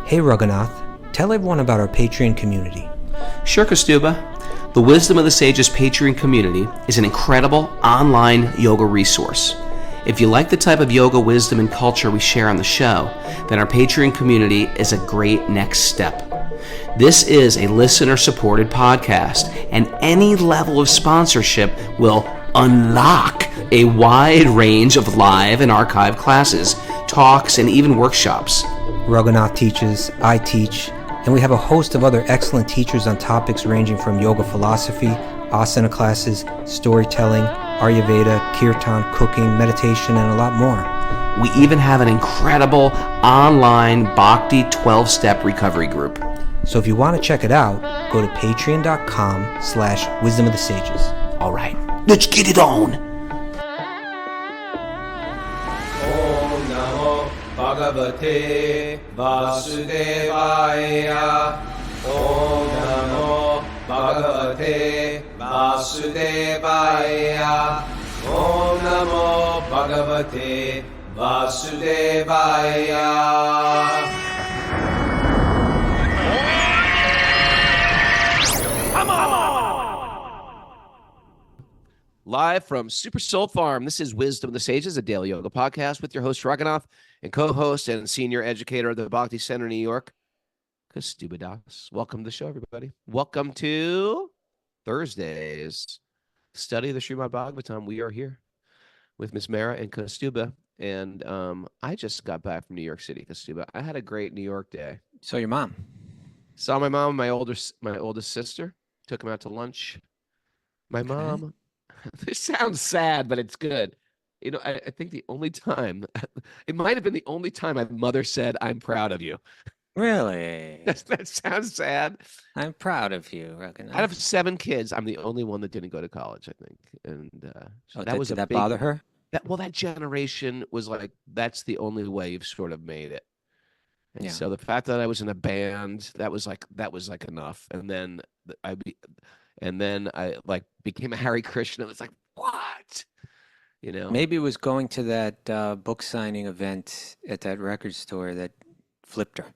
Hey Raghunath, tell everyone about our Patreon community. Sure, Kastuba. The Wisdom of the Sages Patreon community is an incredible online yoga resource. If you like the type of yoga wisdom and culture we share on the show, then our Patreon community is a great next step. This is a listener-supported podcast, and any level of sponsorship will unlock a wide range of live and archived classes, talks, and even workshops. Raghunath teaches, I teach, and we have a host of other excellent teachers on topics ranging from yoga philosophy, asana classes, storytelling, Ayurveda, kirtan, cooking, meditation, and a lot more. We even have an incredible online Bhakti 12-step recovery group. So if you want to check it out, go to patreon.com/wisdom of the sages. All right, let's get it on. Bhagavate Vasudevaya. Om Namo Bhagavate Vasudevaya. Om Namo Bhagavate Vasudevaya. Live from Super Soul Farm, this is Wisdom of the Sages, a daily yoga podcast with your host, Raghunath, and co-host and senior educator of the Bhakti Center in New York, Kastuba Das. Welcome to the show, everybody. Welcome to Thursday's study of the Srimad Bhagavatam. We are here with Miss Mara and Kastuba, and I just got back from New York City, Kastuba. I had a great New York day. So your mom? Saw my mom and my oldest sister. Took them out to lunch. My mom... This sounds sad, but it's good. You know, I think the only time, it might have been the only time my mother said, "I'm proud of you." Really? That sounds sad. I'm proud of you, Raghunath. Out of 7 kids, I'm the only one that didn't go to college, I think. And so that was did a that big, bother her? that generation was like, that's the only way you've sort of made it. And Yeah. so the fact that I was in a band, that was like enough. And then I like became a Hare Krishna. It was like, what? You know? Maybe it was going to that book signing event at that record store that flipped her.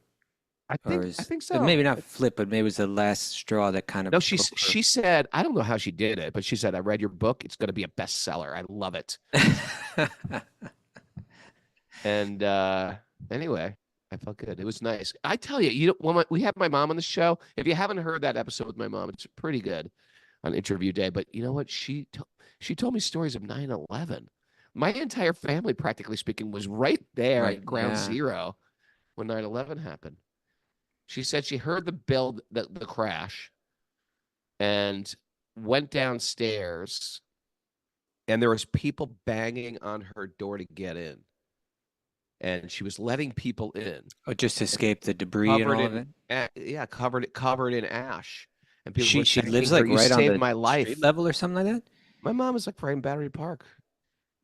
I think so. Maybe not flip, but maybe it was the last straw that kind of. No, she said, I don't know how she did it, but she said, I read your book. It's going to be a bestseller. I love it. And anyway, I felt good. It was nice. I tell you, when we had my mom on the show, if you haven't heard that episode with my mom, it's pretty good on interview day. But you know what? She told me stories of 9/11. My entire family, practically speaking, was right there at ground zero when 9/11 happened. She said she heard the crash and went downstairs, and there was people banging on her door to get in. And she was letting people in. Oh, just to escape the debris and all of it? Yeah, covered in ash. And people She were lives her, like you right on saved the my life. street level or something like that? My mom is like right in Battery Park.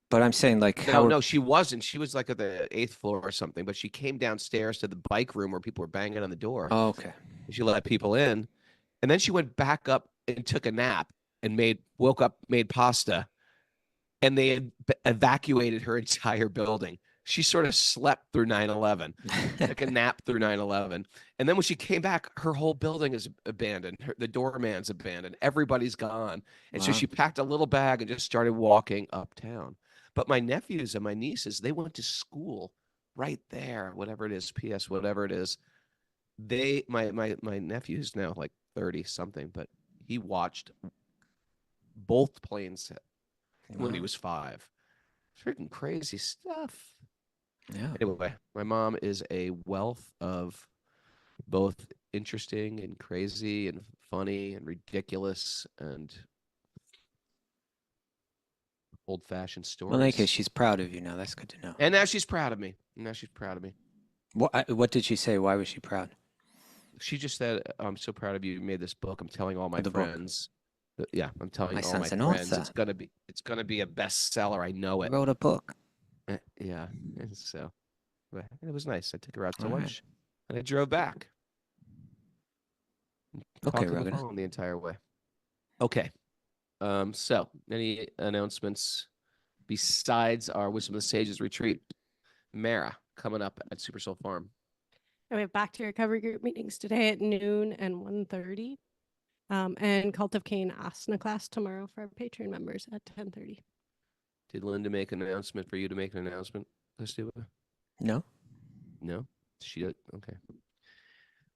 But I'm saying like No, she wasn't. She was like at the 8th floor or something. But she came downstairs to the bike room where people were banging on the door. Oh, okay. She let people in. And then she went back up and took a nap and woke up, made pasta. And they had evacuated her entire building. She sort of slept through 9/11, took a nap through 9/11. And then when she came back, her whole building is abandoned. The doorman's abandoned. Everybody's gone. And so she packed a little bag and just started walking uptown. But my nephews and my nieces, they went to school right there, whatever it is, PS, whatever it is. My nephew's now like 30 something, but he watched both planes hit when he was 5. Freaking crazy stuff. Yeah. Anyway, my mom is a wealth of both interesting and crazy and funny and ridiculous and old-fashioned stories. Well, in any case, she's proud of you now. That's good to know. And now she's proud of me. What did she say? Why was she proud? She just said, I'm so proud of you. You made this book. I'm telling all my friends. Yeah, I'm telling My all son's my an friends. author. It's gonna be a bestseller. I know it. Wrote a book. Yeah. And so it was nice. I took her out to All right. lunch and I drove back. Okay, Talked on the Raghunath. phone the entire way. Okay. So any announcements besides our Wisdom of the Sages retreat? Mara coming up at Super Soul Farm. And we have Back to Recovery group meetings today at noon and 1:30. And Cult of Cain asana class tomorrow for our Patreon members at 10:30. Did Linda make an announcement for you to make an announcement, Costuba? No? No? She did? Okay.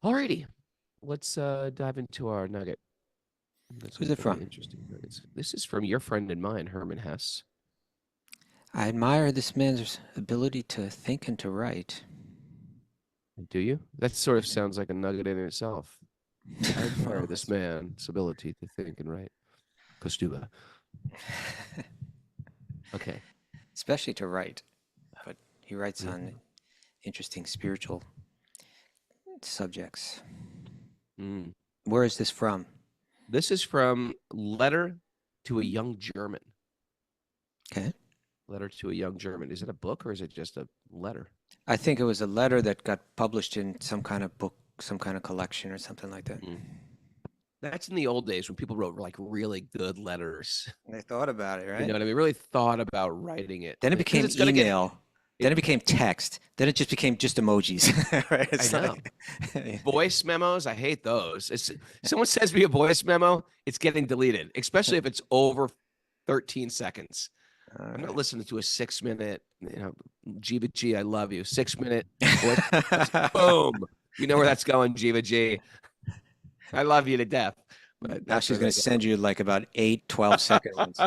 Alrighty. Let's dive into our nugget. Who's it from? Interesting nuggets. This is from your friend and mine, Herman Hesse. I admire this man's ability to think and to write. Do you? That sort of sounds like a nugget in itself. I admire this man's ability to think and write. Costuba. Okay. Especially to write. But he writes on interesting spiritual subjects. Mm. Where is this from? This is from Letter to a Young German. Okay. Letter to a Young German. Is it a book or is it just a letter? I think it was a letter that got published in some kind of book, some kind of collection or something like that. Mm. That's in the old days when people wrote like really good letters. They thought about it, right? You know what I mean? Really thought about writing it. Then it Like, 'cause became it's gonna get- email. Then it became text. Then it just became just emojis. Right? It's I know. like- Voice memos, I hate those. It's someone sends me a voice memo, it's getting deleted, especially if it's over 13 seconds. I'm not listening to a 6-minute, Jiva G, I love you. 6-minute voice. Boom. You know where that's going, Jiva G. I love you to death. But Now that's she's where going they to go. send you like about 8, 12-second ones.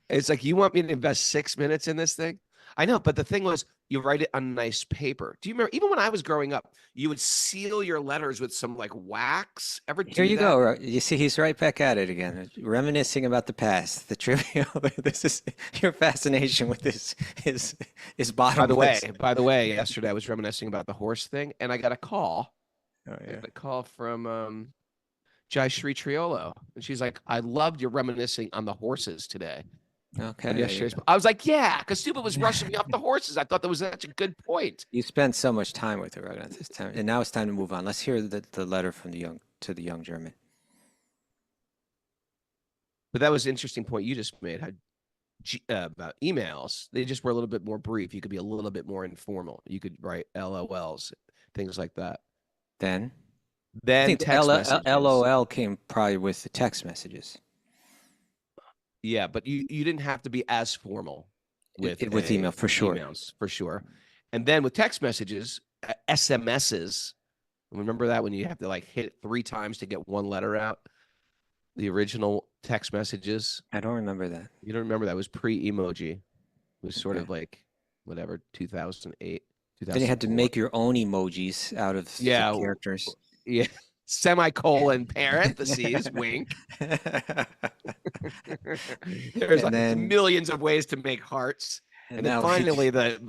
It's like, you want me to invest 6 minutes in this thing? I know, but the thing was, you write it on nice paper. Do you remember, even when I was growing up, you would seal your letters with some like wax? Ever do Here you that? go. You see, he's right back at it again, reminiscing about the past, the trivial. This is your fascination with this is bottomless. By the way, yesterday I was reminiscing about the horse thing, and I got a call. Oh, I yeah. got a call from Jai Shri Triolo, and she's like, "I loved your reminiscing on the horses today." Okay. And there you yesterday's, go. I was like, "Yeah," because Stuba was rushing me off the horses. I thought that was such a good point. You spent so much time with her right at this time, and now it's time to move on. Let's hear the letter from the young German. But that was an interesting point you just made. How about emails? They just were a little bit more brief. You could be a little bit more informal. You could write LOLs, things like that. Then I Then think text messages. LOL came probably with the text messages. Yeah, but you didn't have to be as formal with Email for sure. Emails for sure. And then with text messages, SMSs. Remember that when you have to like hit it 3 times to get one letter out? The original text messages. I don't remember that. You don't remember that? It was pre-emoji. It was sort Okay. of like whatever, 2008. Then you had to 2004. make your own emojis out of the Yeah, characters. Yeah. Semicolon parentheses wink. There's And like then- millions of ways to make hearts. And then now- finally the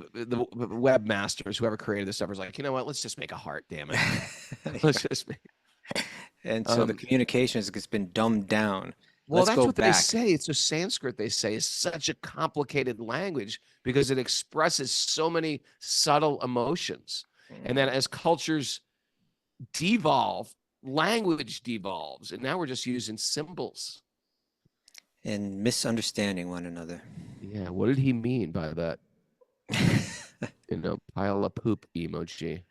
webmasters, whoever created this stuff, was like, you know what? Let's just make a heart, damn it. Let's just make. And so the Um, communication has been dumbed down. Well, Let's that's go what they back. say. It's just Sanskrit, they say, is such a complicated language because it expresses so many subtle emotions. And then as cultures devolve, language devolves. And now we're just using symbols. And misunderstanding one another. Yeah. What did he mean by that? Pile of poop emoji.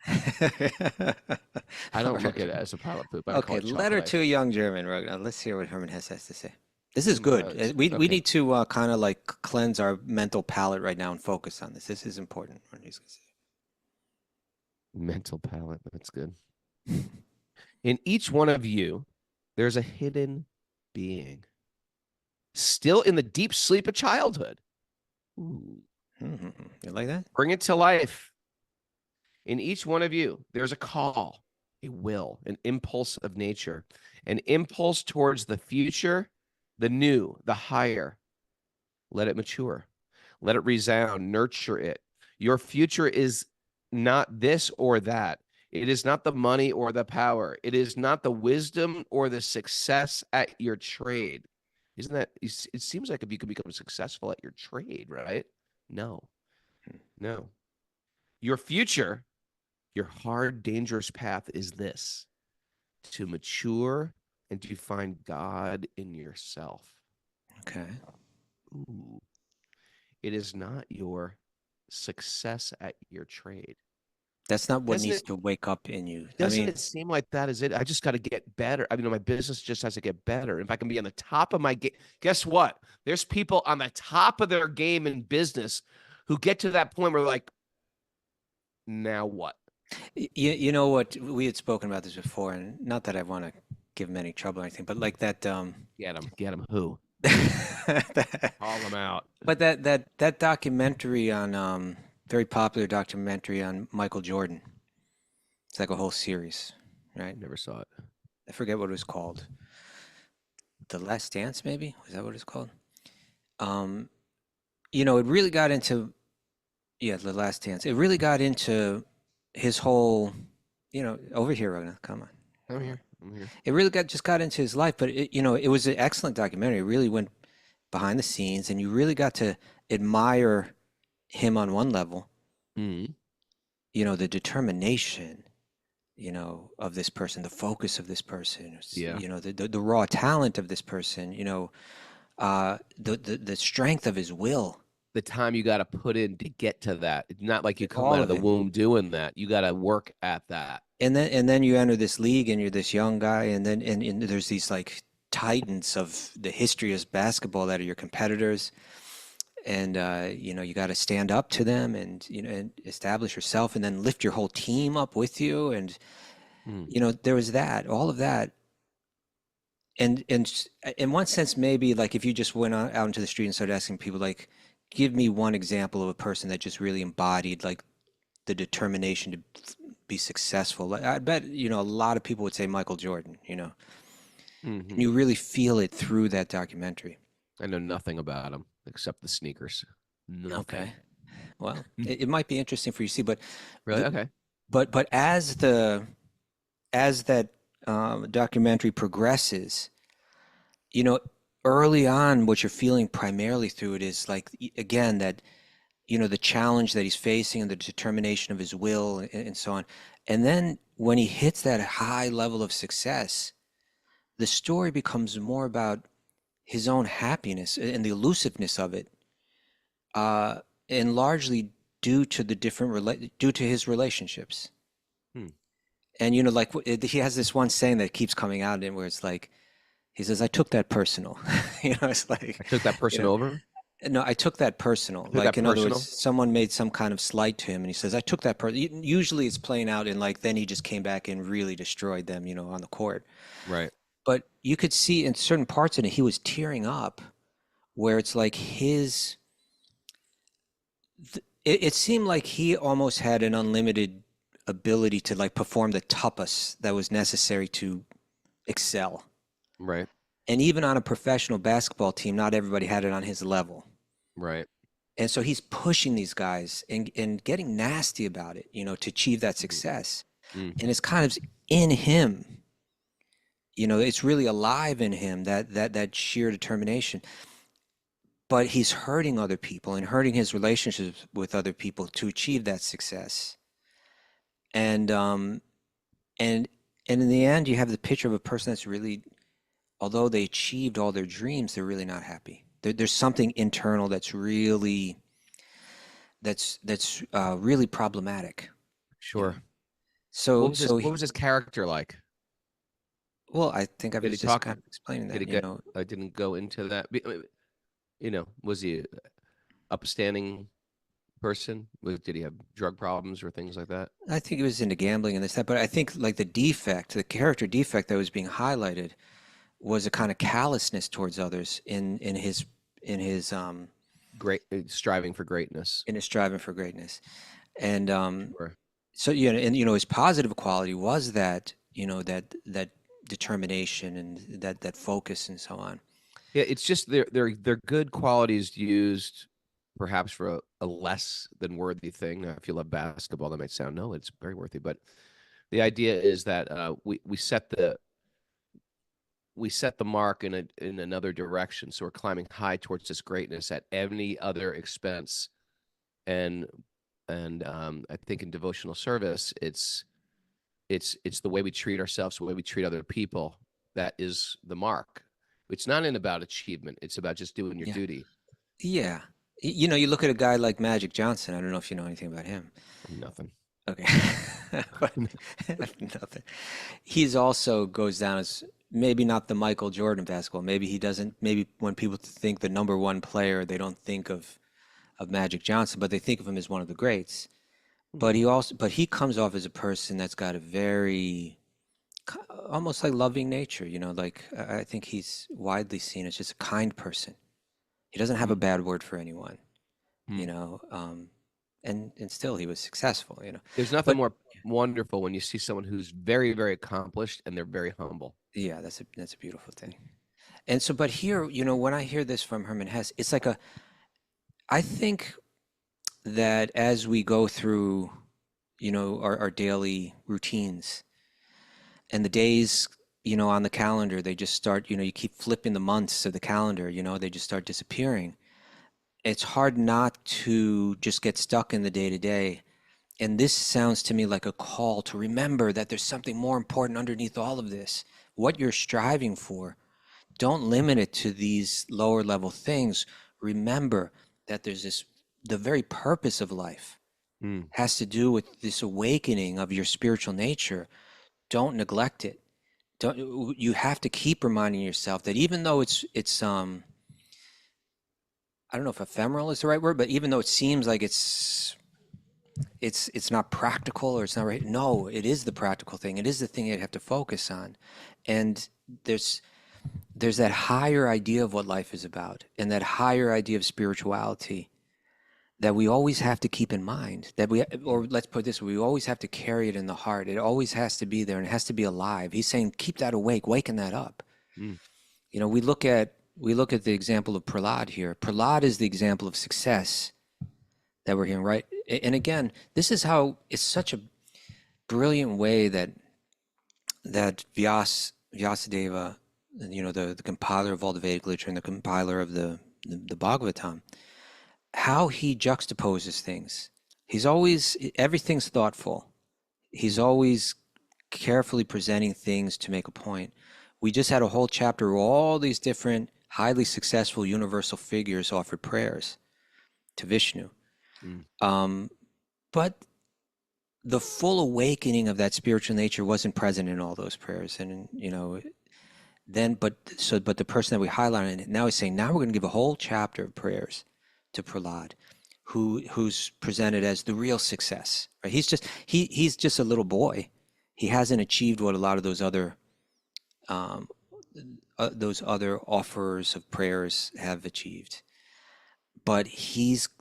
I don't look at it as a pile of poop. I call Okay, it letter chocolate. to a young German. Right now, let's hear what Herman Hesse has to say. This is good. Right, We okay. need to kind of like cleanse our mental palate right now and focus on this. This is important. What he's gonna say. Mental palate. That's good. In each one of you, there's a hidden being still in the deep sleep of childhood. Ooh. Mhm. You like that? Bring it to life. In each one of you, there's a call, a will, an impulse of nature, an impulse towards the future, the new, the higher. Let it mature. Let it resound. Nurture it. Your future is not this or that. It is not the money or the power. It is not the wisdom or the success at your trade. Isn't that? It seems like if you could become successful at your trade, right? No. No. Your future, your hard, dangerous path is this: to mature and to find God in yourself. Okay. Ooh. It is not your success at your trade. That's not what Doesn't needs it to wake up in you. I doesn't mean, it seem like that is it? I just got to get better. I mean, my business just has to get better. If I can be on the top of my game, guess what? There's people on the top of their game in business who get to that point where like, now what? you know what? We had spoken about this before, and not that I want to give him any trouble or anything, but like that, Get them. Who? that- Call them out. but that documentary on, very popular documentary on Michael Jordan. It's like a whole series, right? Never saw it. I forget what it was called. The Last Dance, maybe? Was that what it's called? Um, you know, it really got into, yeah, The Last Dance. It really got into his whole, you know, over here, Ragnar, come on. I'm here. I'm here. It really just got into his life, but it, you know, it was an excellent documentary. It really went behind the scenes, and you really got to admire him on one level. Mhm. You know, the determination, you know, of this person, the focus of this person, Yeah. you know, the raw talent of this person, you know, the strength of his will. The time you got to put in to get to that. It's not like you come All out of of the it. womb doing that. You got to work at that. And then you enter this league and you're this young guy, and then and there's these like titans of the history of basketball that are your competitors, and you know, you got to stand up to them, and you know, and establish yourself, and then lift your whole team up with you, and Mm. you know, there was that, all of that. And in one sense, maybe like if you just went out into the street and started asking people, like, give me one example of a person that just really embodied like the determination to be successful. Like, I bet, you know, a lot of people would say Michael Jordan, you know, Mhm. and you really feel it through that documentary. I know nothing about him except the sneakers. Nothing. Okay. Well, it might be interesting for you to see, but Really? the- Okay. but as that documentary progresses, you know, early on, what you're feeling primarily through it is like, again, that, you know, the challenge that he's facing and the determination of his will, and so on. And then when he hits that high level of success, the story becomes more about his own happiness and the elusiveness of it, and largely due to due to his relationships. Hmm. And you know, like he has this one saying that keeps coming out in where it's like, he says, "I took that personal." You know, it's like, I took that person know, over. no, I took that personal. Took Like, that in other personal? words, someone made some kind of slight to him, and he says, "I took that person." Usually, it's playing out in like, then he just came back and really destroyed them, you know, on the court. Right. But you could see in certain parts in it, he was tearing up, where it's like it seemed like he almost had an unlimited ability to like perform the tapas that was necessary to excel. Right. And even on a professional basketball team, not everybody had it on his level. Right. And so he's pushing these guys and getting nasty about it, you know, to achieve that success. Mm. And it's kind of in him, you know, it's really alive in him, that sheer determination. But he's hurting other people and hurting his relationships with other people to achieve that success. And in the end, you have the picture of a person that's really, although they achieved all their dreams, they're really not happy. There's something internal that's really really problematic. Sure. So What was his character like? well, I think I Did he was just talk? kind of explaining Did that, he you get? know. I didn't go into that. You know, was he a upstanding person? Did he have drug problems or things like that? I think he was into gambling and this that, but I think like the character defect that was being highlighted was a kind of callousness towards others in his Great, striving for greatness. in his striving for greatness. And Sure. so, you know, and you know, his positive quality was that, you know, that determination and that focus and so on. Yeah, it's just they're good qualities used perhaps for a less than worthy thing. Now, if you love basketball, that might sound no, it's very worthy. But the idea is that we set the mark in another direction. So we're climbing high towards this greatness at any other expense. And I think in devotional service, it's the way we treat ourselves, the way we treat other people. That is the mark. It's not about achievement. It's about just doing your Yeah. duty. Yeah. You know, you look at a guy like Magic Johnson. I don't know if you know anything about him. Nothing. Okay. But nothing. He's also goes down as maybe not the Michael Jordan basketball. Maybe he doesn't. Maybe when people think the number one player, they don't think of Magic Johnson, but they think of him as one of the greats. But he comes off as a person that's got a very almost like loving nature. Like I think he's widely seen as just a kind person. He doesn't have a bad word for anyone. Hmm. And still he was successful. There's nothing But more wonderful when you see someone who's very, very accomplished and they're very humble. yeah, that's a beautiful thing. And so, but here, when I hear this from Herman Hesse, it's like I think that as we go through, our daily routines and the days, on the calendar, they just start, you keep flipping the months of the calendar, they just start disappearing. It's hard not to just get stuck in the day to day. And this sounds to me like a call to remember that there's something more important underneath all of this. What you're striving for, don't limit it to these lower level things. Remember that the very purpose of life has to do with this awakening of your spiritual nature. Don't neglect it. You have to keep reminding yourself that even though it's I don't know if ephemeral is the right word, but even though it seems like it's not practical or it's not right, no, it is the practical thing. It is the thing you have to focus on. And there's that higher idea of what life is about, and that higher idea of spirituality that we always have to keep in mind, or let's put it this way, we always have to carry it in the heart. It always has to be there, and it has to be alive. He's saying, keep that awake, waken that up. We look at the example of Prahlad here. Prahlad is the example of success that we're hearing, right? And again, this is how it's such a brilliant way that Vyasadeva, the compiler of all the Vedic literature and the compiler of the Bhagavatam, how he juxtaposes things. Everything's thoughtful. He's always carefully presenting things to make a point. We just had a whole chapter where all these different highly successful universal figures offered prayers to Vishnu. But the full awakening of that spiritual nature wasn't present in all those prayers. And, but the person that we highlighted, now he's saying, now we're going to give a whole chapter of prayers to Prahlad, who's presented as the real success. Right? He's just a little boy. He hasn't achieved what a lot of those other offerers of prayers have achieved. But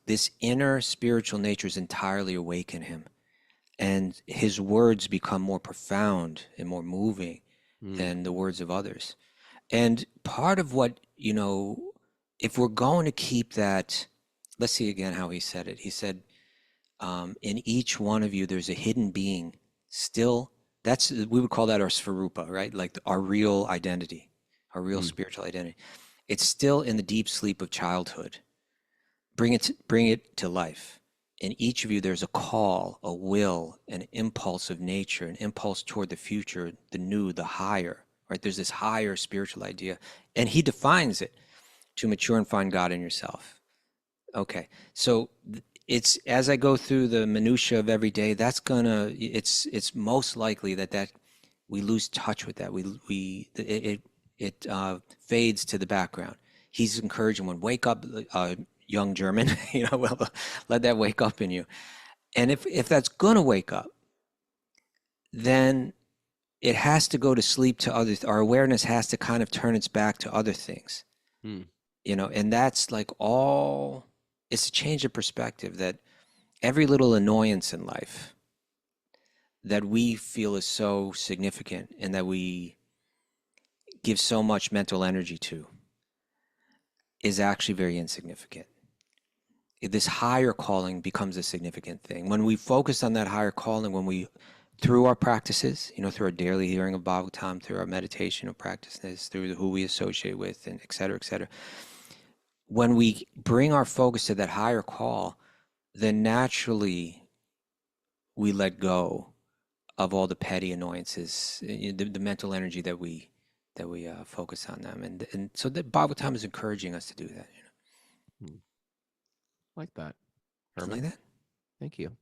this inner spiritual nature is entirely awake in him. And his words become more profound and more moving than the words of others. And part of what, if we're going to keep that, let's see again how he said it. He said, in each one of you, there's a hidden being still. We would call that our Svarupa, right? Like our real identity, our real spiritual identity. It's still in the deep sleep of childhood. Bring it to life. In each of you, there's a call, a will, an impulse of nature, an impulse toward the future, the new, the higher, right? There's this higher spiritual idea. And he defines it, to mature and find God in yourself. Okay, so it's, as I go through the minutia of every day, it's most likely that we lose touch with that. It fades to the background. He's encouraging one, wake up, young German, well, let that wake up in you. And if that's gonna wake up, then it has to go to sleep to others. Our awareness has to kind of turn its back to other things. And that's like it's a change of perspective, that every little annoyance in life that we feel is so significant and that we give so much mental energy to is actually very insignificant. This higher calling becomes a significant thing. When we focus on that higher calling, when we, through our practices, through our daily hearing of Bhagavatam, through our meditation of practices, through who we associate with, and et cetera, when we bring our focus to that higher call, then naturally we let go of all the petty annoyances, the mental energy that we focus on them, and so the Bhagavatam is encouraging us to do that. Like that. Herman? Herman? Like that? Thank you.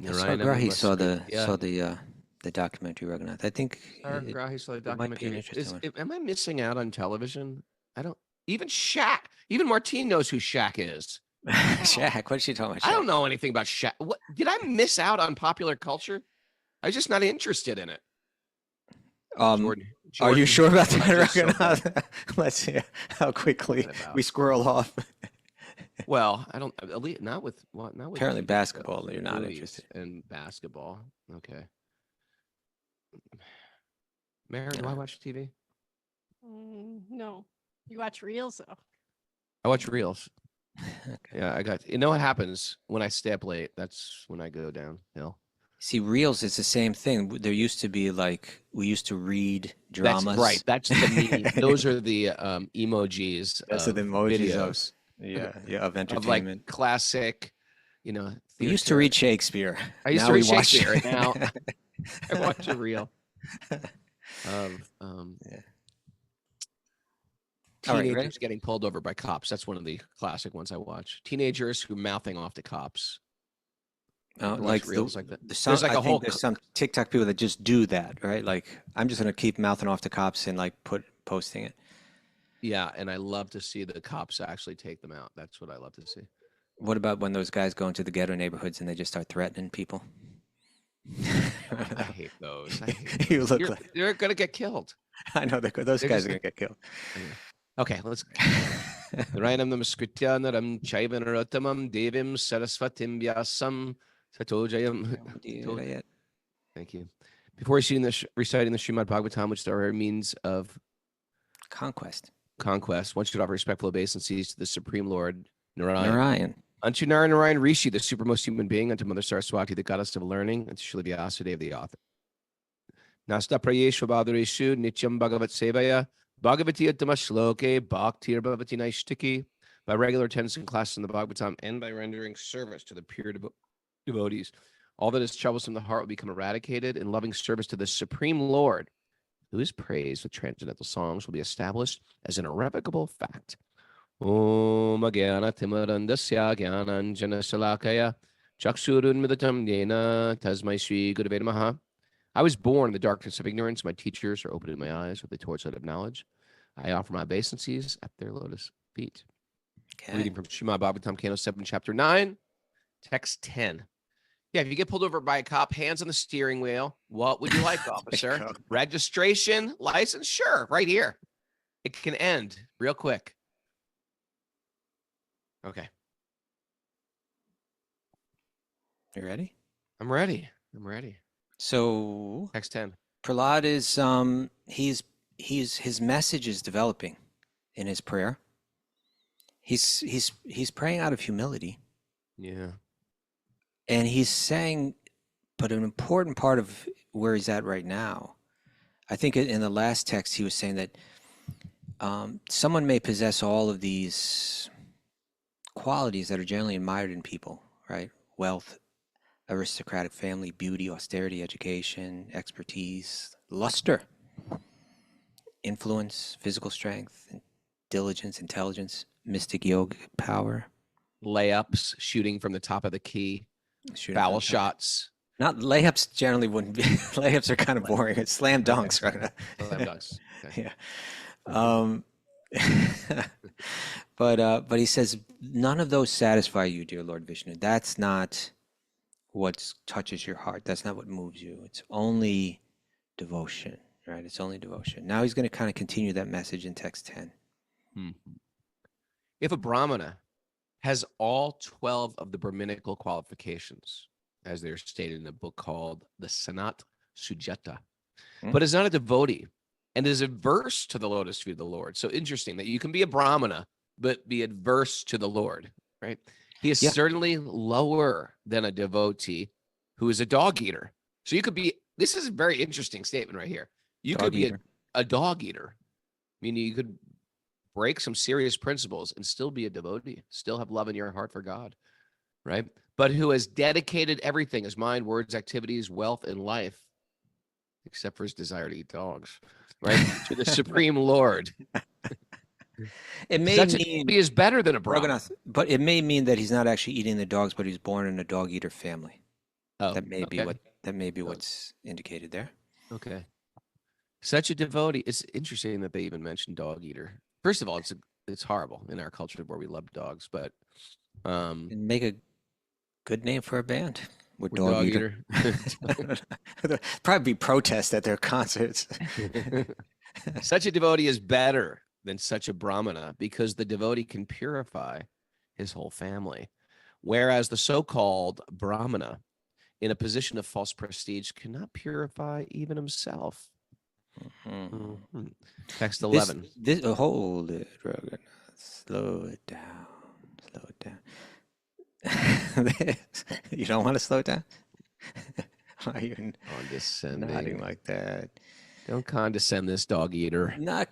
Grahi saw the documentary Raghunath. I think Grahi saw the it might be an documentary. interesting one. Am I missing out on television? I don't. Even Shaq. Even Martine knows who Shaq is. Shaq, what is she talking about? Shaq? I don't know anything about Shaq. What did I miss out on popular culture? I was just not interested in it. Are you sure about that, I'm just so Raghunath? Let's see how quickly we squirrel off. Well, I don't. Not with Apparently TV basketball, shows, you're not movies interested. in basketball. Okay. Mary, do I watch TV? No, you watch reels though. I watch reels. Okay. Yeah, I got. You know what happens when I stay up late? That's when I go downhill. See, reels is the same thing. There used to be we used to read dramas. That's right. That's the meme. Those are the emojis. Those are the of emojis videos of entertainment. of like classic, We used to theater. read Shakespeare. I used Now to read we watch- Shakespeare. Now I watch a reel of Yeah. All right, ready? teenagers getting pulled over by cops. That's one of the classic ones I watch. Teenagers who are mouthing off to cops. Oh, watch like reels the, like that. there's There's like I a think whole there's some TikTok people that just do that, right? Like I'm just gonna keep mouthing off to cops and like posting it. Yeah, and I love to see the cops actually take them out. That's what I love to see. What about when those guys go into the ghetto neighborhoods and they just start threatening people? I hate those. I hate You those. look You're, like you're gonna get killed. I know those They're guys just are gonna get killed. Okay, let's. Rainam namaskrityanam chaivanaratamam devim sarasvatim vyasam satojayam. Thank you. Before reciting the Srimad Bhagavatam, which are means of Conquest. conquest, one should offer respectful obeisances to the Supreme Lord Narayan. Narayan. Unto Narayan Rishi, the supermost human being, unto Mother Saraswati, the goddess of learning, and to Srila Vyasadeva, the author. Nasta prayeshu bhadareshu nityam bhagavat sevaya bhagavati uttama shloke bhaktir bhavati naishtiki. By regular attendance in classes in the Bhagavatam and by rendering service to the pure devotees, all that is troublesome in the heart will become eradicated, and loving service to the Supreme Lord, who is praised with transcendental songs, will be established as an irrevocable fact. Om Agyana Timarandasya Gyananjana Salakaya Chakshurun Midatam Yena Tasmai Shri Gurave Namaha. I was born in the darkness of ignorance. My teachers are opening my eyes with the torchlight of knowledge. I offer my obeisances at their lotus feet. Okay. Reading from Srimad Bhagavatam, Canto 7, Chapter 9, Text 10. Yeah, if you get pulled over by a cop, hands on the steering wheel, what would you like, officer? go. Registration, license? Sure, right here. It can end real quick. Okay, You ready? I'm ready. So Text 10. Prahlad is his message is developing in his prayer. He's praying out of humility, Yeah. and he's saying, but an important part of where he's at right now, I think in the last text he was saying that someone may possess all of these qualities that are generally admired in people, right? Wealth, aristocratic family, beauty, austerity, education, expertise, luster, influence, physical strength, diligence, intelligence, mystic yoga power, Layups, shooting from the top of the key, shooting foul from- shots, Not layups generally wouldn't be. Layups are kind of boring. It's slam dunks, right? slam dunks. Okay. Yeah. But he says none of those satisfy you, dear Lord Vishnu. That's not what touches your heart. That's not what moves you. It's only devotion, right? It's only devotion. Now he's going to kind of continue that message in text 10. If a Brahmana has all 12 of the Brahminical qualifications, as they're stated in a book called the Sanat Sujata, but is not a devotee and is averse to the lotus feet of the Lord. So interesting that you can be a Brahmana, but be adverse to the Lord, right? He is Yeah. certainly lower than a devotee who is a dog eater. So you could be, this is a very interesting statement right here. You Dog could be eater. a dog eater, meaning you could break some serious principles and still be a devotee, still have love in your heart for God, right? But who has dedicated everything, his mind, words, activities, wealth, and life, except for his desire to eat dogs, right? To the Supreme Lord. It may Such a mean, devotee is better than a Brahmana. Raghunath, but it may mean that he's not actually eating the dogs, but he's born in a dog eater family. Oh, That may be okay. what that may be Oh. what's indicated there. Okay. Such a devotee. It's interesting that they even mentioned dog eater. First of all, it's horrible in our culture where we love dogs, but And make a good name for a band. With with Dog dog Eater. Probably be protest at their concerts. Such a devotee is better than such a brahmana because the devotee can purify his whole family, whereas the so-called brahmana in a position of false prestige cannot purify even himself. Mhm. Mhm. Text This, 11. hold it, Raghunath. Slow it down. Slow it down. You don't want to slow it down? Why are you nodding Condescending. like that? Don't condescend this dog eater. I'm not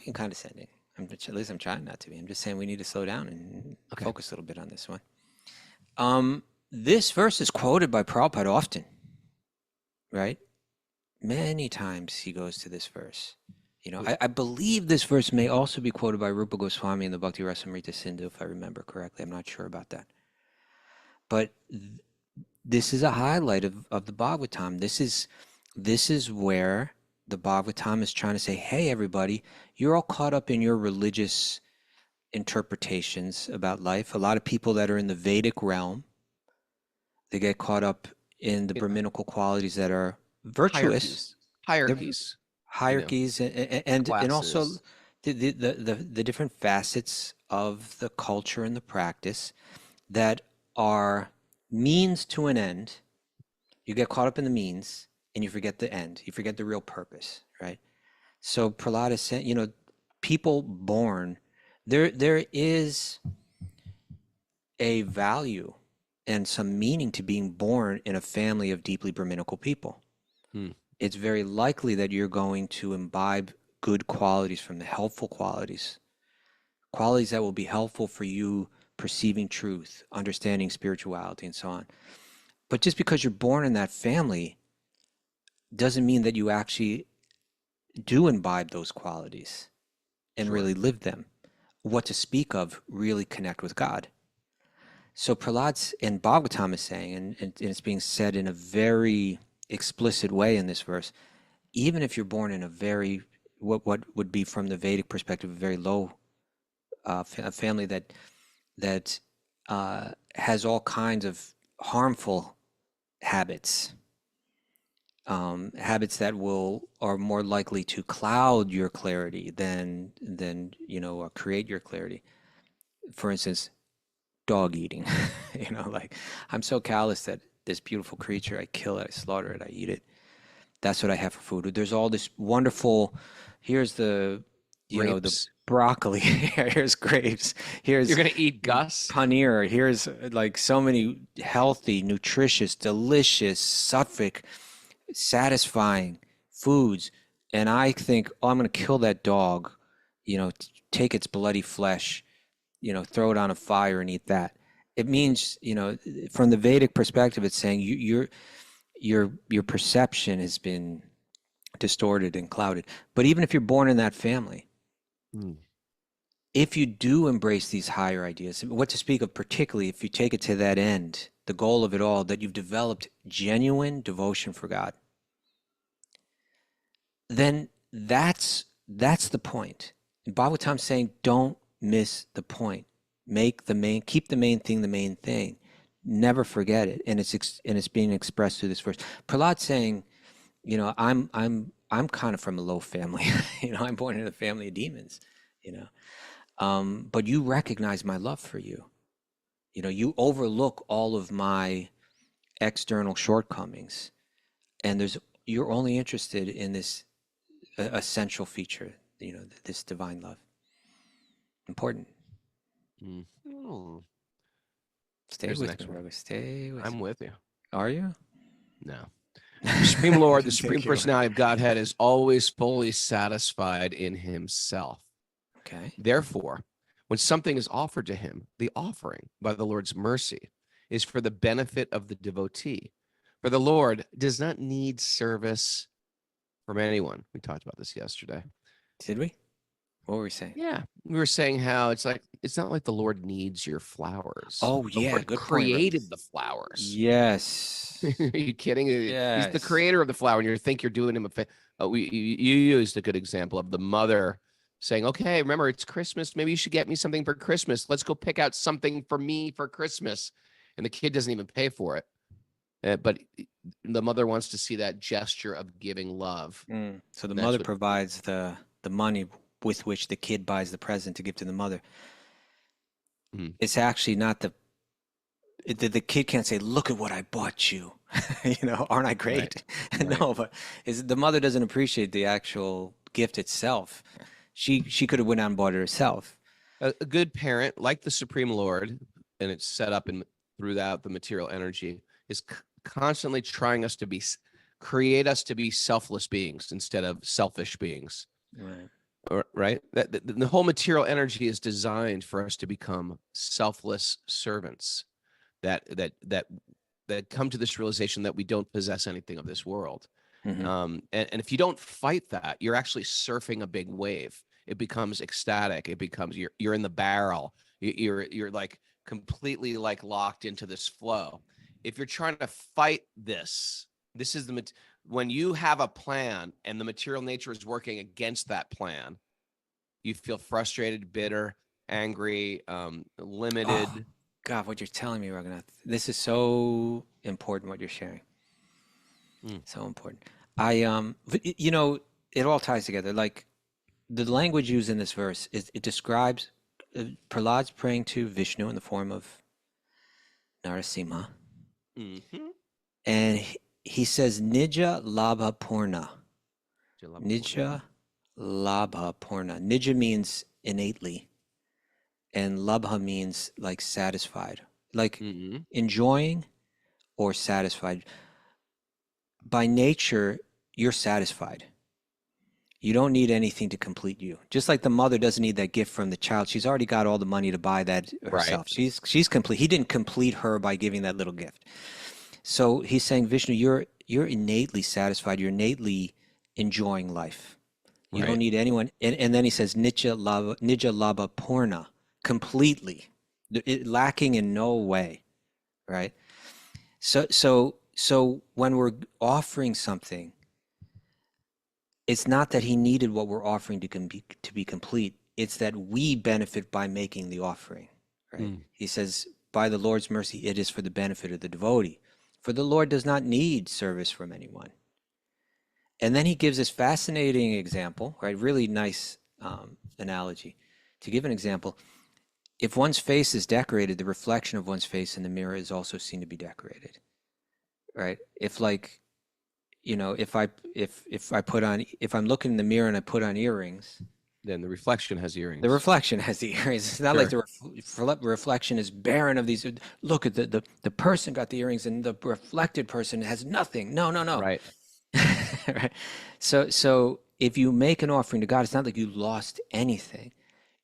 being condescending. At least I'm trying not to be. I'm just saying we need to slow down and Okay. focus a little bit on this one. This verse is quoted by Prabhupada often, right? Many times he goes to this verse. You know, I believe this verse may also be quoted by Rupa Goswami in the Bhakti Rasamrita Sindhu, if I remember correctly. I'm not sure about that. But this is a highlight of the Bhagavatam. This is where the Bhagavatam is trying to say, hey, everybody, you're all caught up in your religious interpretations about life. A lot of people that are in the Vedic realm, they get caught up in the Brahminical qualities that are virtuous. Hierarchies. Hierarchies and also Classes. the different facets of the culture and the practice that are means to an end. You get caught up in the means and you forget the end. You forget the real purpose, right? So Prahlad is saying, you know, people born, there is a value and some meaning to being born in a family of deeply Brahminical people. It's very likely that you're going to imbibe good qualities from the helpful qualities that will be helpful for you perceiving truth, understanding spirituality, and so on. But just because you're born in that family doesn't mean that you actually do imbibe those qualities and really live them. What to speak of, really connect with God. So Prahlad's and Bhagavatam is saying, and it's being said in a very explicit way in this verse, even if you're born in a very, what would be from the Vedic perspective, a very low family that has all kinds of harmful habits, habits that are more likely to cloud your clarity than create your clarity. For instance, dog eating. Like I'm so callous that this beautiful creature, I kill it, I slaughter it, I eat it. That's what I have for food. There's all this wonderful. Here's the the broccoli. Here's grapes. Here's You're gonna eat Gus? Paneer. Here's like so many healthy, nutritious, delicious, sattvic, satisfying foods. And I think, oh, I'm gonna kill that dog. Take its bloody flesh. Throw it on a fire and eat that. It means, from the Vedic perspective, it's saying your perception has been distorted and clouded. But even if you're born in that family, if you do embrace these higher ideas, what to speak of particularly if you take it to that end, the goal of it all, that you've developed genuine devotion for God, then that's the point. And Bhagavatam's saying, don't miss the point. Keep the main thing the main thing. Never forget it. And it's being expressed through this verse. Prahlad's saying, I'm kind of from a low family. I'm born in a family of demons. But you recognize my love for you. You overlook all of my external shortcomings, and you're only interested in this essential feature. This divine love. Important. Stay There's the with next me, one. brother. Stay with me. I'm with you. Are you? No. The Supreme Lord, the Thank Supreme you. Personality of Godhead, is always fully satisfied in himself. Okay. Therefore, when something is offered to him, the offering by the Lord's mercy is for the benefit of the devotee. For the Lord does not need service from anyone. We talked about this yesterday. Did we? What were we saying? Yeah, we were saying how it's like it's not like the Lord needs your flowers. Oh, The yeah, Lord good point, Rex. created the flowers. Yes. Are you kidding? He's the Yes. creator of the flower, and you think you're doing him a favor. You used a good example of the mother saying, "Okay, remember it's Christmas. Maybe you should get me something for Christmas. Let's go pick out something for me for Christmas." And the kid doesn't even pay for it, but the mother wants to see that gesture of giving love. So the That's mother what- provides the money with which the kid buys the present to give to the mother. It's actually not the kid can't say, "Look at what I bought you," aren't I great? Right. No, but the mother doesn't appreciate the actual gift itself. She could have went out and bought it herself. A good parent, like the Supreme Lord, and it's set up throughout the material energy, is constantly trying us to create us to be selfless beings instead of selfish beings. Right. Right? That the whole material energy is designed for us to become selfless servants that come to this realization that we don't possess anything of this world. And if you don't fight that, you're actually surfing a big wave. It becomes ecstatic. It becomes you're in the barrel. You're like completely like locked into this flow. If you're trying to fight this is when you have a plan and the material nature is working against that plan, you feel frustrated, bitter, angry, limited. Oh, God, what you're telling me, Raghunath, this is so important, what you're sharing. So important. It all ties together. Like the language used in this verse it describes Prahlad's praying to Vishnu in the form of Narasimha. And he says, Nija Labha Purna. Nija Labha Purna. Nija means innately, and Labha means like satisfied, like enjoying or satisfied. By nature, you're satisfied. You don't need anything to complete you. Just like the mother doesn't need that gift from the child. She's already got all the money to buy that herself. Right. She's complete. He didn't complete her by giving that little gift. So he's saying, Vishnu, you're innately satisfied. You're innately enjoying life. You don't need anyone. And then he says, Nija Labha Purna, completely, lacking in no way, right? So when we're offering something, it's not that he needed what we're offering to be complete. It's that we benefit by making the offering, right? He says, by the Lord's mercy, it is for the benefit of the devotee. For the Lord does not need service from anyone. And then he gives this fascinating example, right? Really nice analogy. To give an example, if one's face is decorated, the reflection of one's face in the mirror is also seen to be decorated, right? If like, if I'm looking in the mirror and I put on earrings, then the reflection has earrings. The reflection has the earrings. It's not like the reflection is barren of these. Look at the person got the earrings and the reflected person has nothing. No. Right. Right. So if you make an offering to God, it's not like you lost anything.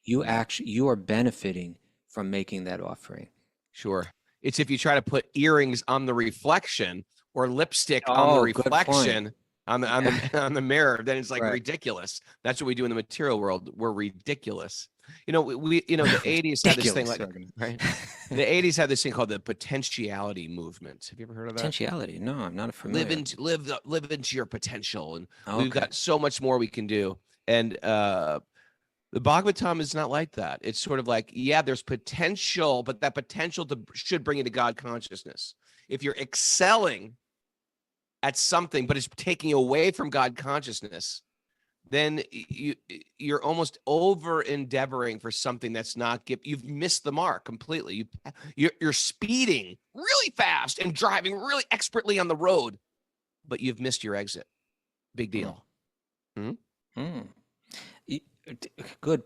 You are benefiting from making that offering. Sure. It's if you try to put earrings on the reflection or lipstick on the reflection on the mirror, then it's like ridiculous. That's what we do in the material world. We're ridiculous. The 80s had this thing like, right? The 80s had this thing called the potentiality movement. Have you ever heard of that? Potentiality? No, I'm not familiar. Live into your potential. And we've got so much more we can do. And the Bhagavatam is not like that. It's sort of like, there's potential, but that potential should bring you to God consciousness. If you're excelling at something, but it's taking you away from God consciousness, then you're almost over endeavoring for something that's not you've missed the mark completely. You're speeding really fast and driving really expertly on the road, but you've missed your exit. Big deal. Good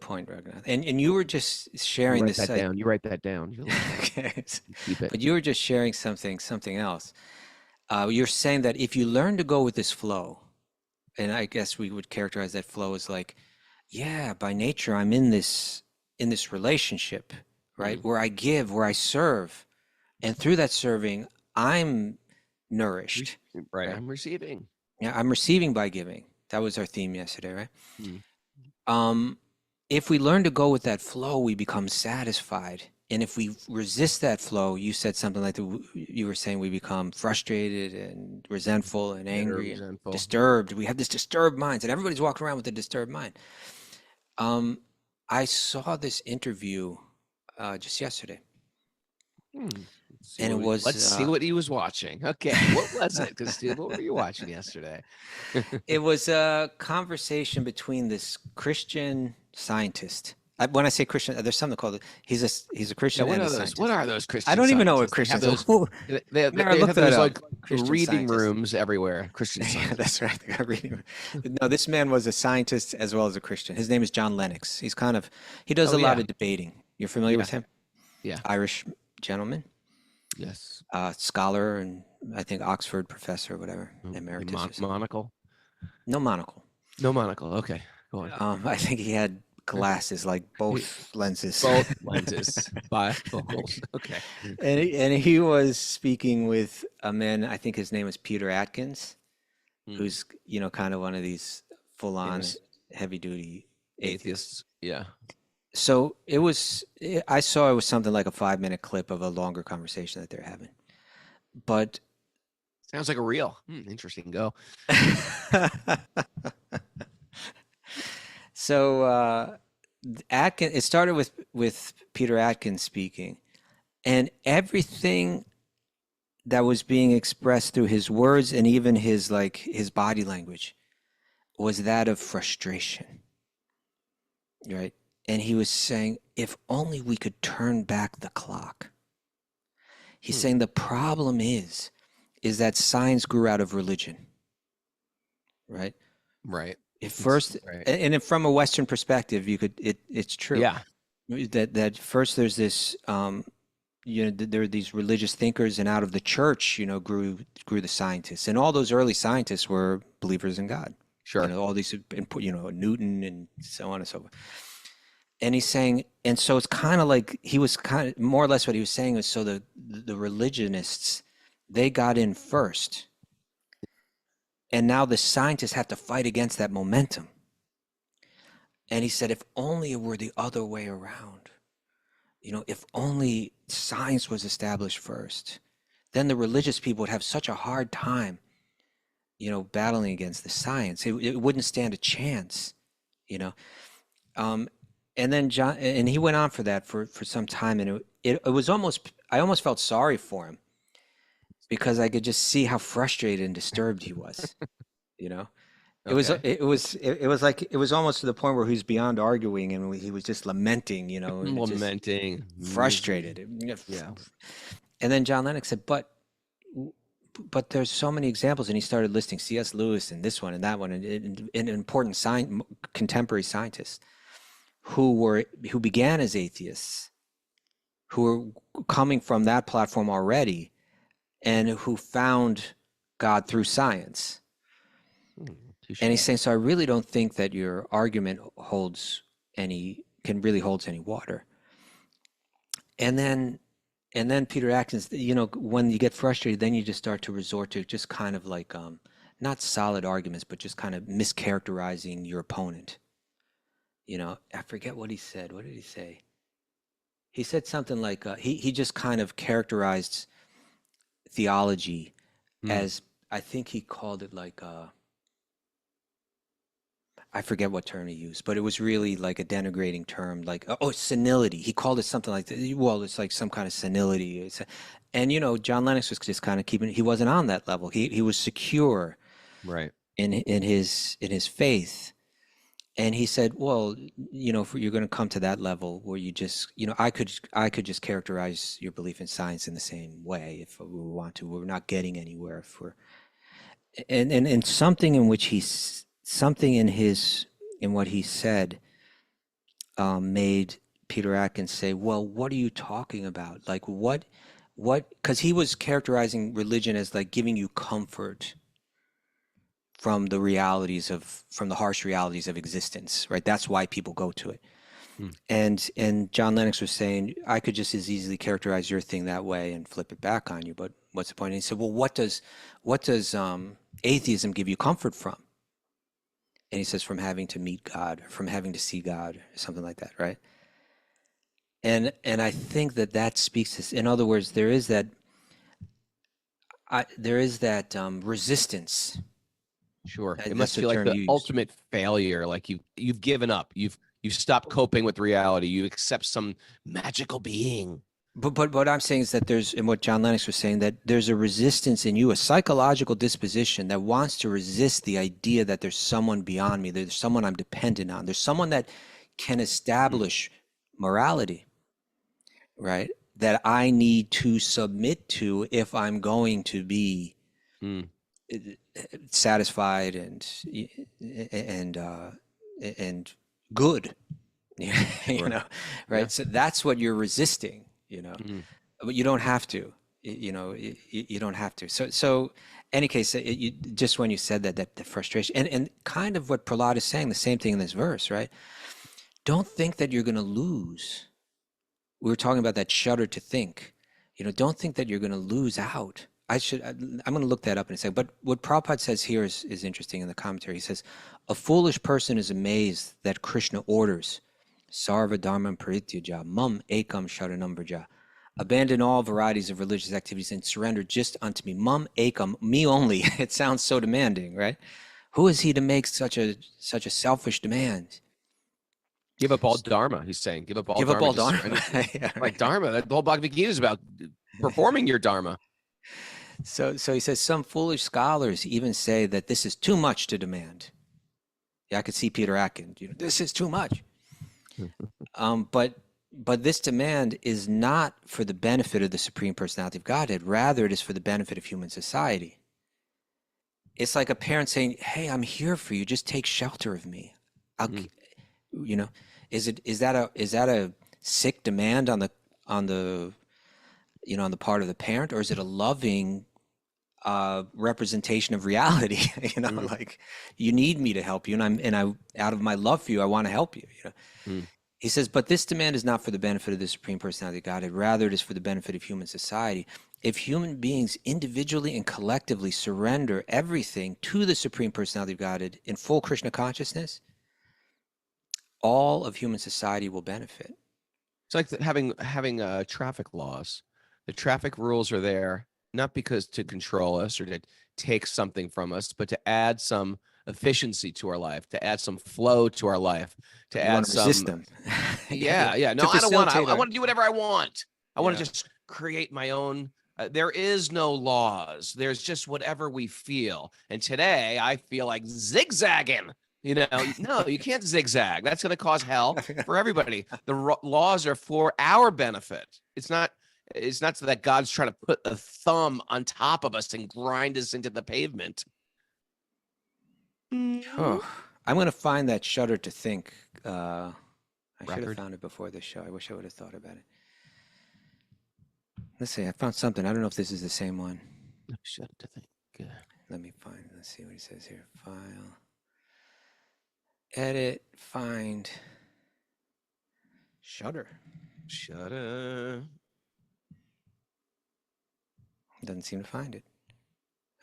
point, Raghunath. And you were just sharing this. You write that down. Okay. Keep it. But you were just sharing something else. You're saying that if you learn to go with this flow, and I guess we would characterize that flow as like, by nature, I'm in this relationship, right? Where I give, where I serve. And through that serving, I'm nourished. Right. I'm receiving. Yeah, I'm receiving by giving. That was our theme yesterday, right? if we learn to go with that flow, we become satisfied. And if we resist that flow, you said something like you were saying we become frustrated and resentful and angry and resentful. disturbed. We have this disturbed minds, and everybody's walking around with a disturbed mind. I saw this interview just yesterday, and it was. Let's see what he was watching. Okay, what was it? Because what were you watching yesterday? It was a conversation between this Christian scientist. When I say Christian, there's something called it. He's a Christian. Yeah, and what a are those? scientist. What are those Christian? I don't even know what scientists? Christians are. They have Never looked those that like up. Christian reading scientists. rooms everywhere. Christian Yeah, scientists. that's right. They got reading. No, this man was a scientist as well as a Christian. His name is John Lennox. He does a lot yeah. of debating. You're familiar with him? Yeah. Irish gentleman, Yes. scholar, and I think Oxford professor or whatever, emeritus. or something. Monocle. No monocle. No monocle. Okay, go on. I think he had glasses, like both lenses. Both lenses. Bifocals. Okay. And he was speaking with a man, I think his name is Peter Atkins, who's, kind of one of these full-on Yes. heavy-duty Atheists. Yeah. So I saw it was something like a 5-minute clip of a longer conversation that they're having. But Sounds like a reel. Interesting. Go. so Atkins, it started with Peter Atkins speaking, and everything that was being expressed through his words and even his body language was that of frustration, right? And he was saying, if only we could turn back the clock. He's saying the problem is that science grew out of religion, right? Right. At first, right. and from a Western perspective, it's true. Yeah. That first there's this, there are these religious thinkers, and out of the church, grew the scientists, and all those early scientists were believers in God. Sure. All these, Newton and so on and so forth. And he's saying, and so it's kind of like he was kind of more or less what he was saying was, so the religionists, they got in first, and now the scientists have to fight against that momentum. And he said, if only it were the other way around, if only science was established first, then the religious people would have such a hard time, battling against the science. It wouldn't stand a chance, And then and he went on for that for some time, and it was almost, I almost felt sorry for him, because I could just see how frustrated and disturbed he was. It was like, it was almost to the point where he was beyond arguing, and he was just lamenting, and just Lamenting. frustrated. Yeah. And then John Lennox said, but there's so many examples, and he started listing C.S. Lewis and this one and that one, and important contemporary scientists who began as atheists, who were coming from that platform already, and who found God through science. And he's saying, so I really don't think that your argument can really hold any water. And then Peter Atkins, when you get frustrated, then you just start to resort to just kind of like, not solid arguments, but just kind of mischaracterizing your opponent. I forget what he said. What did he say? He said something like, he just kind of characterized theology as, I think he called it like, I forget what term he used, but it was really like a denigrating term, like, senility. He called it something like, well, it's like some kind of senility. And, John Lennox was just kind of he wasn't on that level. He was secure, Right. in his faith. And he said, well, if you're going to come to that level where you just, I could just characterize your belief in science in the same way if we want to. We're not getting anywhere and something in which something in what he said made Peter Atkins say, well, what are you talking about? Like what, because he was characterizing religion as like giving you comfort from the harsh realities of existence, right? That's why people go to it. And John Lennox was saying, I could just as easily characterize your thing that way and flip it back on you, but what's the point? And he said, well, what does atheism give you comfort from? And he says from having to meet God, from having to see God, or something like that, right? And I think that speaks to, in other words, there is that resistance. Sure. It That's must the feel like term the used. ultimate failure. Like you've given up. You've stopped coping with reality. You accept some magical being. But what I'm saying is that there's, and what John Lennox was saying, that there's a resistance in you, a psychological disposition that wants to resist the idea that there's someone beyond me, there's someone I'm dependent on, there's someone that can establish morality, right? That I need to submit to if I'm going to be Mm. satisfied and good, you Sure. know, right? Yeah. So that's what you're resisting, you know. Mm. But you don't have to, you know, you don't have to. So any case, just when you said that the frustration and kind of what Prahlad is saying, the same thing in this verse, right? Don't think that you're going to lose. We were talking about that shudder to think, you know, don't think that you're going to lose out. I'm going to look that up in a second. But what Prabhupada says here is interesting in the commentary. He says, a foolish person is amazed that Krishna orders, Sarva Dharmam Parityaja, Mam Ekam Sharanam Vraja. Abandon all varieties of religious activities and surrender just unto me. Mam Ekam, me only. It sounds so demanding, right? Who is he to make such a selfish demand? Give up all dharma. He's saying, give up all Give dharma. up all just dharma. surrender. Yeah, Like right. dharma. The whole Bhagavad Gita is about performing your dharma. So he says some foolish scholars even say that this is too much to demand. Yeah, I could see Peter Atkins. You know, this is too much. But this demand is not for the benefit of the Supreme Personality of Godhead. Rather, it is for the benefit of human society. It's like a parent saying, "Hey, I'm here for you. Just take shelter of me." You know, is that a sick demand on the you know, on the part of the parent, or is it a loving representation of reality? You know, like, you need me to help you, and I out of my love for you, I want to help you. You know, he says, but this demand is not for the benefit of the Supreme Personality of Godhead. Rather, it is for the benefit of human society. If human beings individually and collectively surrender everything to the Supreme Personality of Godhead in full Krishna consciousness, all of human society will benefit. It's like having traffic laws. The traffic rules are there not because to control us or to take something from us, but to add some efficiency to our life, to add some flow to our life, to You add want to some. resist them. Yeah. No, To I don't want to. facilitate I want to do whatever I want. I want Yeah. to just create my own. There is no laws. There's just whatever we feel. And today I feel like zigzagging. You know, no, you can't zigzag. That's going to cause hell for everybody. The laws are for our benefit. It's not so that God's trying to put a thumb on top of us and grind us into the pavement. Oh, I'm going to find that shudder to think. I should have Record. found it before this show. I wish I would have thought about it. Let's see. I found something. I don't know if this is the same one. Shut to think. Let me find. Let's see what he says here. File. Edit. Find. Shudder. Shut up. Doesn't seem to find it.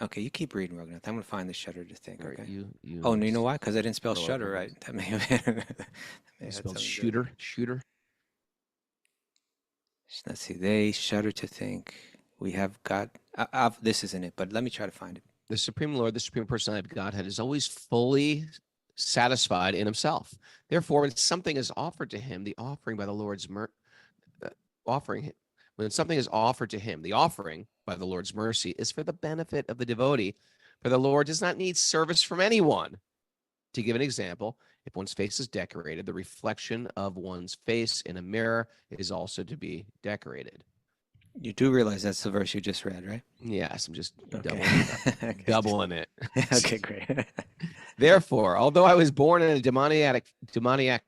Okay, you keep reading, Raghunath. I'm going to find the shudder to think. All right, Okay. you Oh, no, you know why? Because I didn't spell Scroll shudder over. right. That may have been. that may You have spelled something to do with it. shooter. Let's see. They shudder to think. We have got. This isn't it, but let me try to find it. The Supreme Lord, the Supreme Personality of Godhead, is always fully satisfied in himself. Therefore, when something is offered to him, the offering by the Lord's when something is offered to him, the offering by the Lord's mercy is for the benefit of the devotee. For the Lord does not need service from anyone. To give an example, if one's face is decorated, the reflection of one's face in a mirror is also to be decorated. You do realize that's the verse you just read, right? Yes, I'm just Okay. doubling it. Okay, great. Therefore, although I was born in a demoniac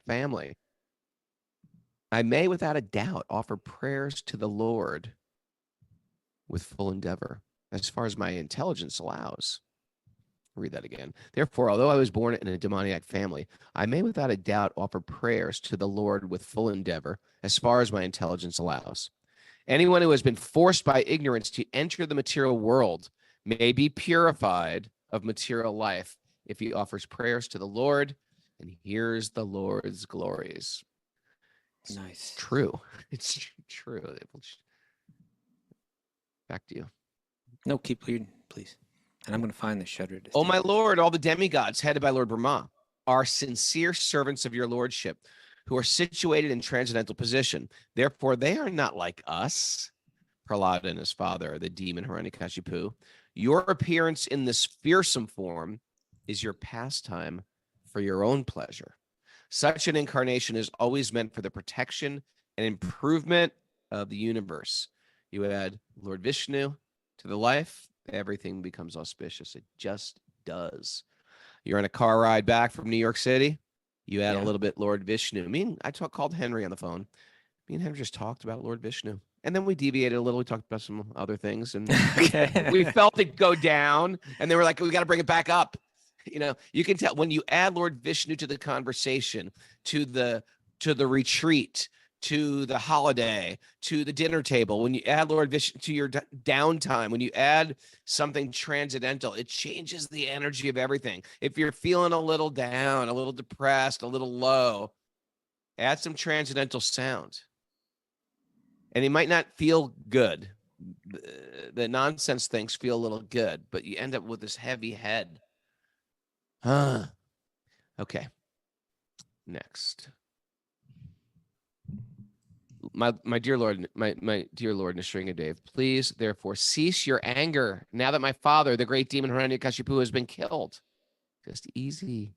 family, I may without a doubt offer prayers to the Lord with full endeavor, as far as my intelligence allows. I'll read that again. Therefore, although I was born in a demoniac family, I may without a doubt offer prayers to the Lord with full endeavor, as far as my intelligence allows. Anyone who has been forced by ignorance to enter the material world may be purified of material life if he offers prayers to the Lord and hears the Lord's glories. It's Nice. true. It's true. Back to you. No, keep reading, please. And I'm going to find the shudder. Oh, my Lord, all the demigods headed by Lord Brahma are sincere servants of your lordship, who are situated in transcendental position. Therefore, they are not like us, Prahlada and his father, the demon Hiranyakashipu. Your appearance in this fearsome form is your pastime for your own pleasure. Such an incarnation is always meant for the protection and improvement of the universe. You add Lord Vishnu to the life, everything becomes auspicious. It just does. You're on a car ride back from New York City. You add a little bit Lord Vishnu. Called Henry on the phone. Me and Henry just talked about Lord Vishnu. And then we deviated a little. We talked about some other things. And we felt it go down. And they were like, we got to bring it back up. You know, you can tell when you add Lord Vishnu to the conversation, to the retreat, to the holiday, to the dinner table, when you add Lord Vishnu to your downtime, when you add something transcendental, it changes the energy of everything. If you're feeling a little down, a little depressed, a little low, add some transcendental sound. And it might not feel good. The nonsense things feel a little good, but you end up with this heavy head. Okay. Next. My dear Lord, my dear Lord Nrsingadev, please therefore cease your anger now that my father, the great demon Hiranyakashipu, has been killed. Just easy.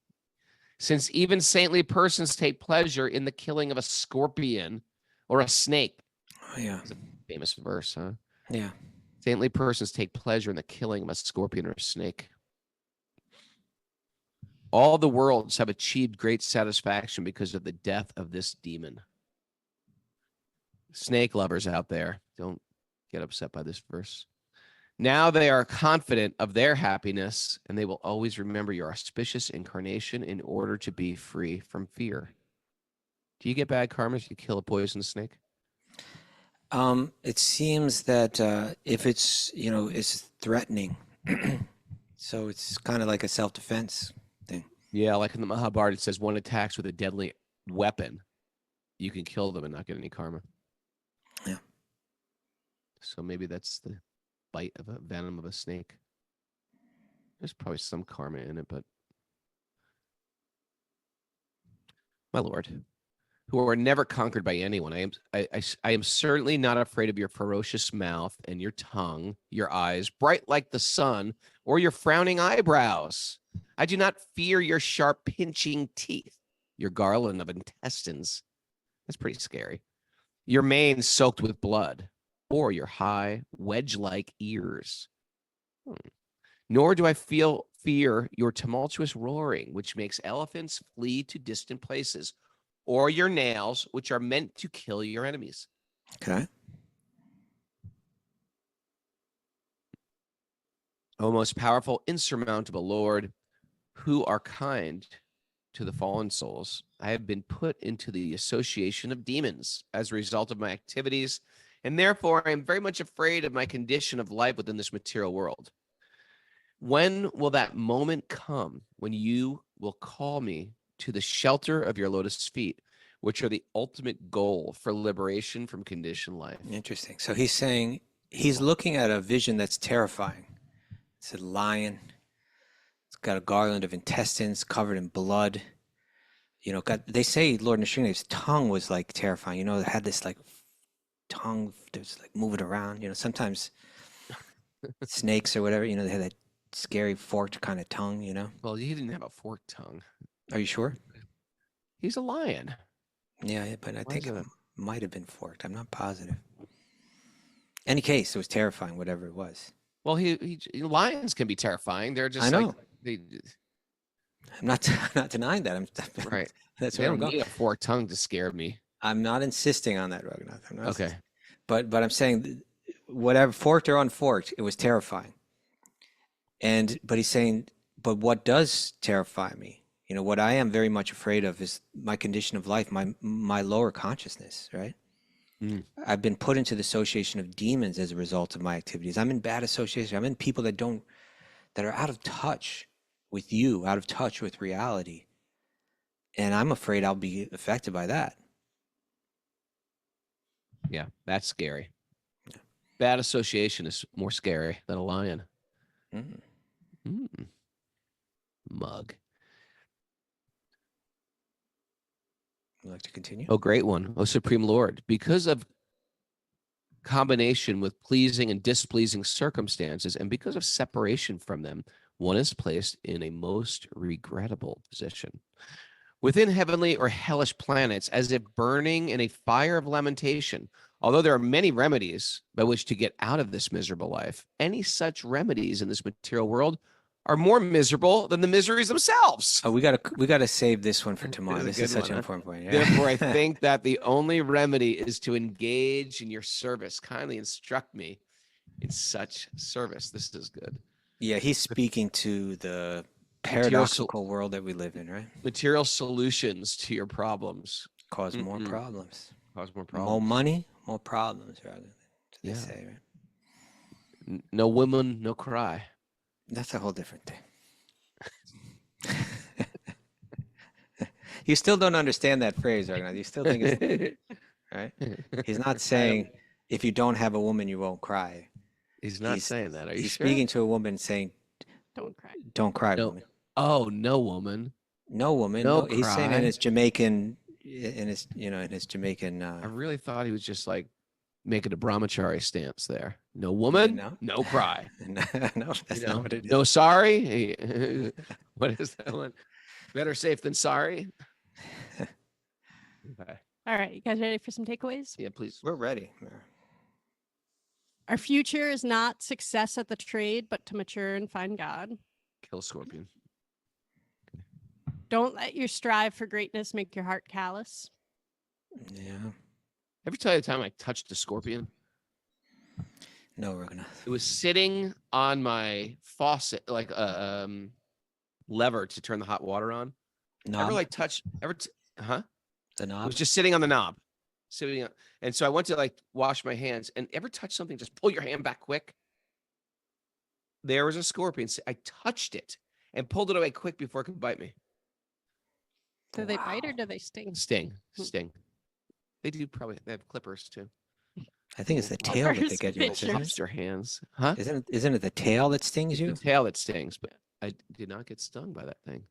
Since even saintly persons take pleasure in the killing of a scorpion or a snake. Oh, yeah. It's a famous verse, huh? Yeah. Saintly persons take pleasure in the killing of a scorpion or a snake. All the worlds have achieved great satisfaction because of the death of this demon. Snake lovers out there, don't get upset by this verse. Now they are confident of their happiness, and they will always remember your auspicious incarnation in order to be free from fear. Do you get bad karma if you kill a poisonous snake? It seems that if it's, it's threatening, so it's kind of like a self-defense thing. Yeah, like in the Mahabharata, it says one attacks with a deadly weapon, you can kill them and not get any karma. Yeah. So maybe that's the bite of a venom of a snake. There's probably some karma in it, but my Lord, who are never conquered by anyone, I am certainly not afraid of your ferocious mouth and your tongue, your eyes, bright like the sun, or your frowning eyebrows. I do not fear your sharp pinching teeth, your garland of intestines. That's pretty scary. Your mane soaked with blood, or your high wedge-like ears. Nor do I fear your tumultuous roaring, which makes elephants flee to distant places, or your nails, which are meant to kill your enemies. Okay. O most powerful, insurmountable Lord, who are kind to the fallen souls, I have been put into the association of demons as a result of my activities, and therefore I am very much afraid of my condition of life within this material world. When will that moment come when you will call me to the shelter of your lotus feet, which are the ultimate goal for liberation from conditioned life? Interesting. So he's saying he's looking at a vision that's terrifying. It's a lion. It's got a garland of intestines covered in blood. They say Lord Nrsingadev's tongue was like terrifying. It had this like tongue that was like moving around. Sometimes snakes or whatever, they had that scary forked kind of tongue, Well, he didn't have a forked tongue. Are you sure? He's a lion. Yeah, but I think is it might have been forked. I'm not positive. Any case, it was terrifying, whatever it was. Well, lions can be terrifying. They're just I know. Like, I'm not denying that. right. That's They where I'm don't going. need a forked tongue to scare me. I'm not insisting on that, Raghunath. I'm not Okay. insisting. But I'm saying whatever, forked or unforked, it was terrifying. But he's saying, but what does terrify me? What I am very much afraid of is my condition of life, my lower consciousness, right? Mm. I've been put into the association of demons as a result of my activities. I'm in bad association. I'm in people that are out of touch with you, out of touch with reality. And I'm afraid I'll be affected by that. Yeah, that's scary. Bad association is more scary than a lion. Mm. Mug. Would you like to continue? Oh, great one. Oh, Supreme Lord, because of combination with pleasing and displeasing circumstances, and because of separation from them, one is placed in a most regrettable position. Within heavenly or hellish planets, as if burning in a fire of lamentation, although there are many remedies by which to get out of this miserable life, any such remedies in this material world are more miserable than the miseries themselves. Oh, we gotta save this one for tomorrow. This This is is a good such an one, important point. Yeah. Therefore, I think that the only remedy is to engage in your service. Kindly instruct me in such service. This is good. Yeah, he's speaking to the Material paradoxical world that we live in, right? Material solutions to your problems Cause more problems. cause more More problems. money, more problems, rather than they Yeah. say, right? No women, no cry. That's a whole different thing. You still don't understand that phrase, Ragnar. You still think it's right. He's not saying if you don't have a woman, you won't cry. He's not saying that. Are you He's sure? speaking to a woman saying, Don't cry. "Don't cry, No. woman." Oh, no woman. No woman. No He's saying in cry. his Jamaican, in his Jamaican. I really thought he was just like making a brahmachari stance there. No woman, No. no cry. no, that's You not know? what it is. No sorry. What is that one? Better safe than sorry. Okay. All right, you guys ready for some takeaways? Yeah, please. We're ready. Our future is not success at the trade, but to mature and find God. Kill scorpion. Don't let your strive for greatness make your heart callous. Yeah. Ever tell you the time I touched a scorpion? No, Ragnar. It was sitting on my faucet, like a lever to turn the hot water on. Knob. Ever like touch? Huh? The It knob. was just sitting on the knob, sitting on, and so I went to like wash my hands. And ever touch something? Just pull your hand back quick. There was a scorpion. I touched it and pulled it away quick before it could bite me. Do they bite or do they sting? Sting. They do probably. They have clippers too. I think it's the tail that they First get you with, picture. isn't it? Lobster hands, huh? Isn't it the tail that stings It's you? the tail that stings, but I did not get stung by that thing.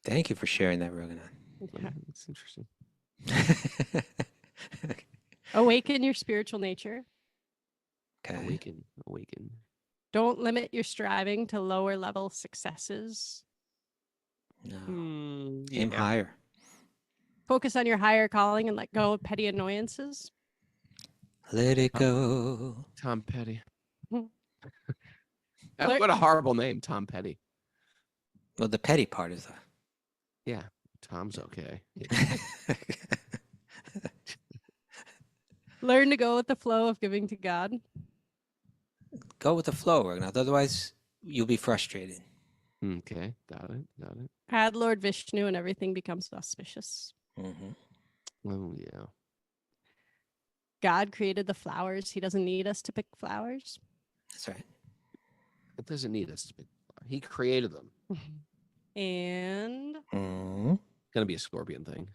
Thank you for sharing that, Ragnar. Okay. It's interesting. Awaken your spiritual nature. Okay. Awaken. Don't limit your striving to lower level successes. No. Yeah. Aim higher. Focus on your higher calling and let go of petty annoyances. Let it go. Tom Petty. Mhm. What a horrible name, Tom Petty. Well, the petty part is Yeah, Tom's okay. Learn to go with the flow of giving to God. Go with the flow, Ragnar. Otherwise, you'll be frustrated. Okay, got it. Add Lord Vishnu and everything becomes auspicious. Hmm. Oh yeah. God created the flowers. He doesn't need us to pick flowers. That's right. It doesn't need us to be. He created them. And Hmm. Gonna be a scorpion thing.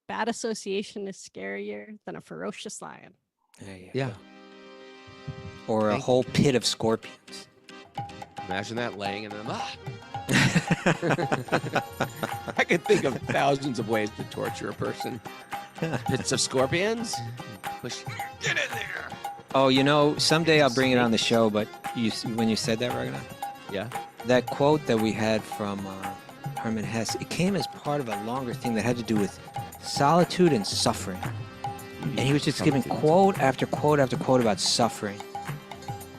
bad association is scarier than a ferocious lion. There you Yeah. go. Or a Thank you. whole pit of scorpions. Imagine that laying in them. I can think of thousands of ways to torture a person. Pits of scorpions. Push. Get in there. Oh, someday I'll bring it on the show, but when you said that, Ragnar, Yeah. that quote that we had from Herman Hesse, it came as part of a longer thing that had to do with solitude and suffering. And he was just giving quote after quote after quote about suffering.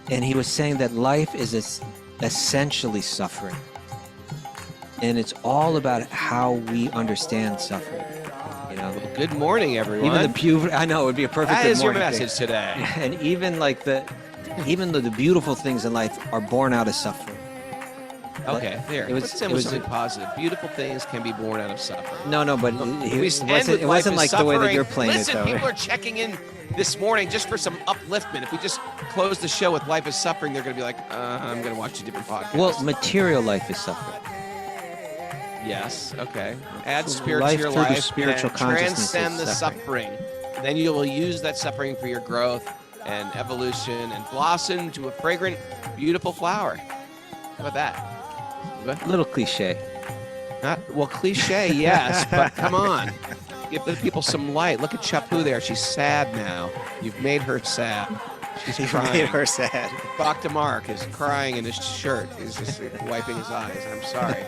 And he was saying that life is essentially suffering. And it's all about how we understand suffering. Well, good morning, everyone. Even I know it would be a perfect That good is your morning thing. message today. And even the beautiful things in life are born out of suffering. Okay, there. It was- Let's end it with was- something positive. Beautiful things can be born out of suffering. No, but We it end wasn't, with it life wasn't is like the way that suffering. you're playing Listen, it, though. people are checking in this morning just for some upliftment. If we just close the show with life is suffering, they're going to be like, I'm going to watch a different podcast. Well, material life is suffering. yes, okay. Add So spirit life to your through the life spiritual and consciousness transcend is the suffering. suffering. Then you will use that suffering for your growth and evolution and blossom to a fragrant, beautiful flower. How about that? Good? A little cliche. Well, cliche, yes, but come on. Give the people some light. Look at Chapu there. She's sad now. You've made her sad. She's crying. Made her sad. Dr. Mark is crying in his shirt. He's just wiping his eyes. I'm sorry.